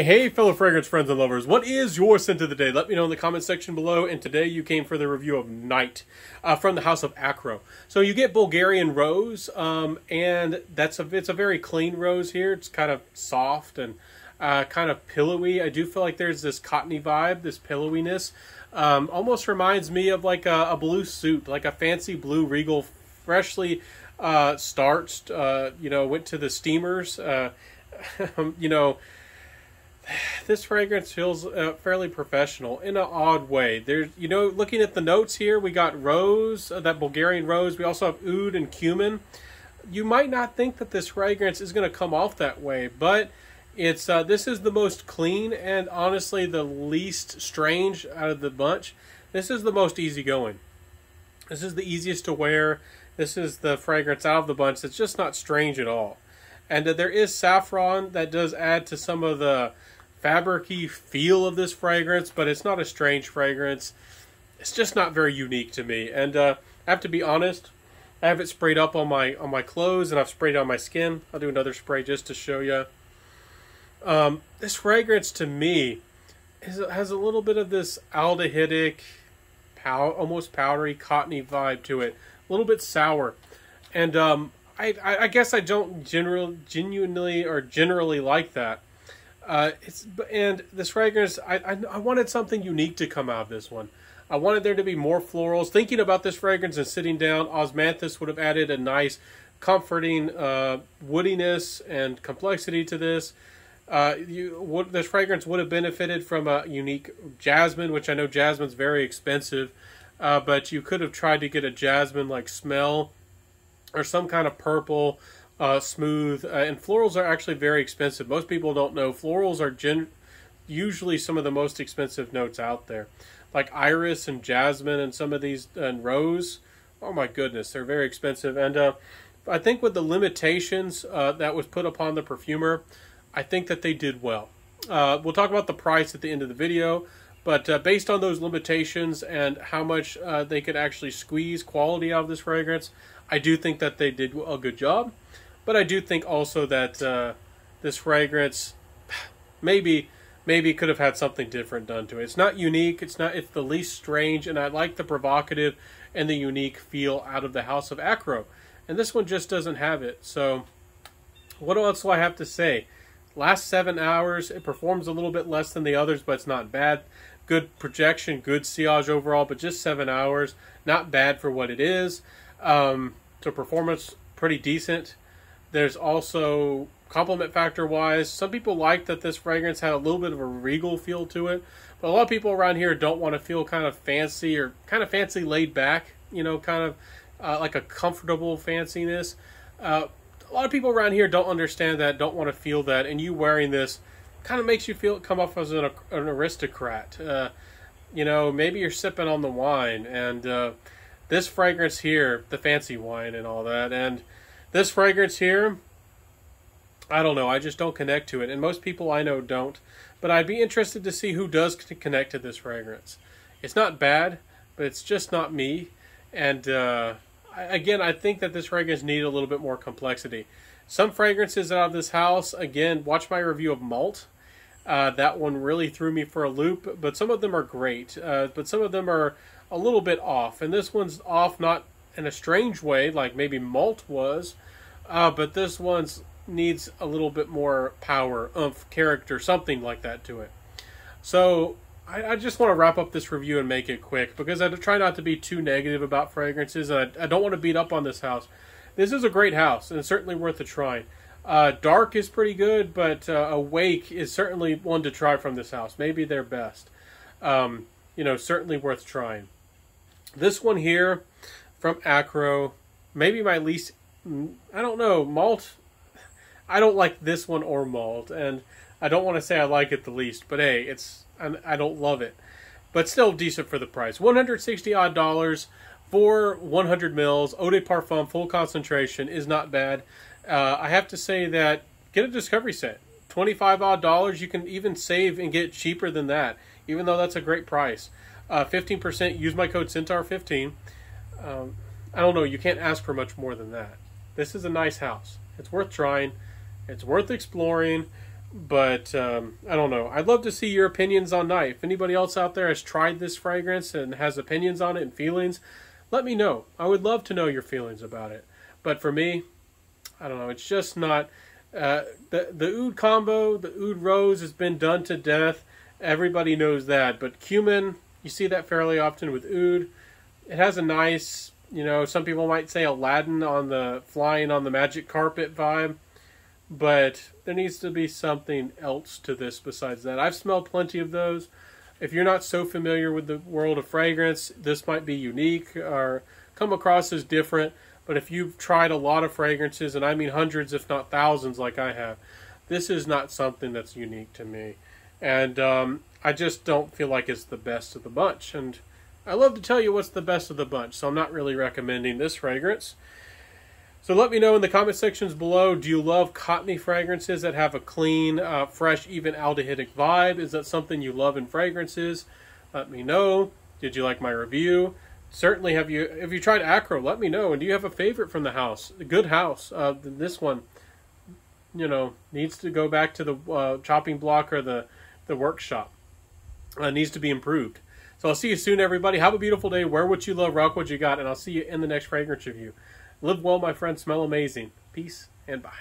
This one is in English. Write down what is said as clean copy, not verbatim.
Hey, fellow fragrance friends and lovers. What is your scent of the day? Let me know in the comment section below. And today you came for the review of Night from the house of Akro. So you get Bulgarian rose, and it's a very clean rose here. It's kind of soft and kind of pillowy. I do feel like there's this cottony vibe, this pillowiness. Almost reminds me of like a blue suit, like a fancy blue Regal, freshly starched, went to the steamers, This fragrance feels fairly professional in an odd way. There's, looking at the notes here, we got rose, that Bulgarian rose. We also have oud and cumin. You might not think that this fragrance is going to come off that way, but it's this is the most clean and honestly the least strange out of the bunch. This is the most easygoing. This is the easiest to wear. This is the fragrance out of the bunch that's just not strange at all. And there is saffron that does add to some of the fabric-y feel of this fragrance, but it's not a strange fragrance. It's just not very unique to me. And I have to be honest, I have it sprayed up on my clothes, and I've sprayed on my skin. I'll do another spray just to show you. This fragrance to me has a little bit of this aldehydic, almost powdery, cottony vibe to it. A little bit sour. And I guess I don't genuinely like that. And this fragrance, I wanted something unique to come out of this one. I wanted there to be more florals. Thinking about this fragrance and sitting down, osmanthus would have added a nice, comforting woodiness and complexity to this. This fragrance would have benefited from a unique jasmine, which I know jasmine's very expensive, but you could have tried to get a jasmine-like smell or some kind of purple, smooth, and florals are actually very expensive. Most people don't know florals are usually some of the most expensive notes out there, like iris and jasmine and some of these, and rose. Oh my goodness, they're very expensive. And I think with the limitations that was put upon the perfumer, I think that they did well. We'll talk about the price at the end of the video, but based on those limitations and how much they could actually squeeze quality out of this fragrance, I do think that they did a good job. But I do think also that this fragrance maybe could have had something different done to it. It's not unique. It's the least strange, and I like the provocative and the unique feel out of the house of Akro. And this one just doesn't have it. So what else do I have to say? Last 7 hours, it performs a little bit less than the others, but it's not bad. Good projection, good sillage overall, but just 7 hours. Not bad for what it is. So performance, pretty decent. There's also compliment factor wise, some people like that this fragrance had a little bit of a regal feel to it, but a lot of people around here don't want to feel kind of fancy or kind of fancy laid back, kind of like a comfortable fanciness. A lot of people around here don't understand that, don't want to feel that, and you wearing this kind of makes you come off as an aristocrat. Maybe you're sipping on the wine, and this fragrance here, the fancy wine and all that, and this fragrance here, I don't know, I just don't connect to it. And most people I know don't. But I'd be interested to see who does connect to this fragrance. It's not bad, but it's just not me. And again, I think that this fragrance needed a little bit more complexity. Some fragrances out of this house, again, watch my review of Malt. That one really threw me for a loop, but some of them are great. But some of them are a little bit off. And this one's off not in a strange way, like maybe Malt was, but this one's needs a little bit more power, oomph, character, something like that to it. So I just want to wrap up this review and make it quick, because I try not to be too negative about fragrances, and I don't want to beat up on this house. This is a great house, and it's certainly worth a try. Dark is pretty good, but Awake is certainly one to try from this house. Maybe their best. Certainly worth trying. This one here from Akro, maybe my least, I don't know, Malt. I don't like this one or Malt, and I don't want to say I like it the least, but hey, I don't love it. But still decent for the price. $160 odd for 100 mils. Eau de Parfum, full concentration, is not bad. I have to say that, get a discovery set. $25 odd, you can even save and get cheaper than that, even though that's a great price. 15%, use my code Centaur15. I don't know, you can't ask for much more than that. This is a nice house. It's worth trying. It's worth exploring. But I don't know. I'd love to see your opinions on night. If anybody else out there has tried this fragrance and has opinions on it and feelings, let me know. I would love to know your feelings about it. But for me, I don't know. It's just not the oud combo. The oud rose has been done to death. Everybody knows that. But cumin, you see that fairly often with oud. It has a nice, some people might say Aladdin on the flying on the magic carpet vibe. But there needs to be something else to this besides that. I've smelled plenty of those. If you're not so familiar with the world of fragrance, this might be unique or come across as different. But if you've tried a lot of fragrances, and I mean hundreds if not thousands like I have, this is not something that's unique to me. And I just don't feel like it's the best of the bunch. And I love to tell you what's the best of the bunch, so I'm not really recommending this fragrance. So let me know in the comment sections below, do you love cottony fragrances that have a clean, fresh, even aldehydic vibe? Is that something you love in fragrances? Let me know. Did you like my review? Certainly, have you tried Akro? Let me know. And do you have a favorite from the house? A good house. This one, needs to go back to the chopping block or the workshop. Needs to be improved. So I'll see you soon, everybody. Have a beautiful day. Wear what you love, rock what you got, and I'll see you in the next fragrance review. Live well, my friends. Smell amazing. Peace and bye.